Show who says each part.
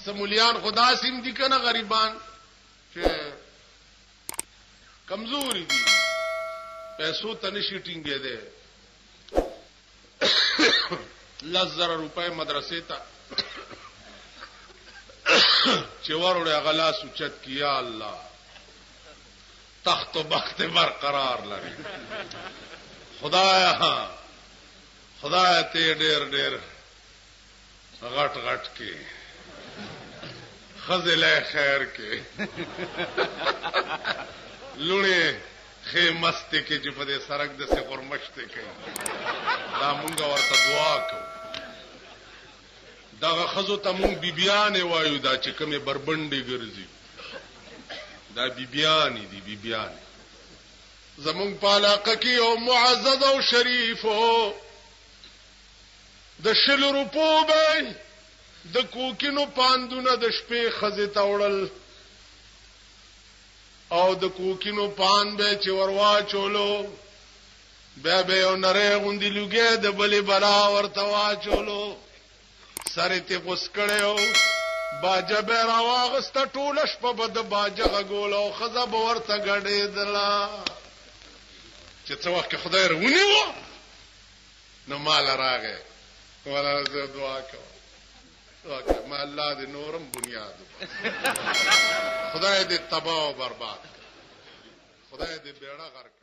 Speaker 1: سمولیان خدا سیم دي کنه غریبان چې کمزوري دي پیسو ته نشي ټینګې ده 10,000 روپے مدرسې ته چې وروړې غلا سوچت کیا الله تخت و بخت برقرار لري خدایا ته ډېر غټ کې خزله خیر کې لونه خې مسته کې چې په دې سرک د څه قرمشته کې دا مونږ ورته دعا کوو دا خزو ته مونږ بیبيانې وایو دا چې کومه بربندې ګرځي دا بیبيانې دي بیبيانې زمونږ په علاقه کې یو معزز او شریف د 100 روپو به د کوکینو پاندونه د شپې خزه تاوړل او د کوکینو پان به چې وروا چولو بیا به یو نری غوندي لوګي د بلې بلا ورته وا چولو سره ته غوس کړو باجه به راواغسته ټوله شپه به د باجه غول او خزه به ورته غړېدله چې څو وخت خدای رونیو نو مال راغې ولا زه دعا کوم ما الله دې نورم بنیاد خدای دې تباہ او برباد خدای دې بیړه غرق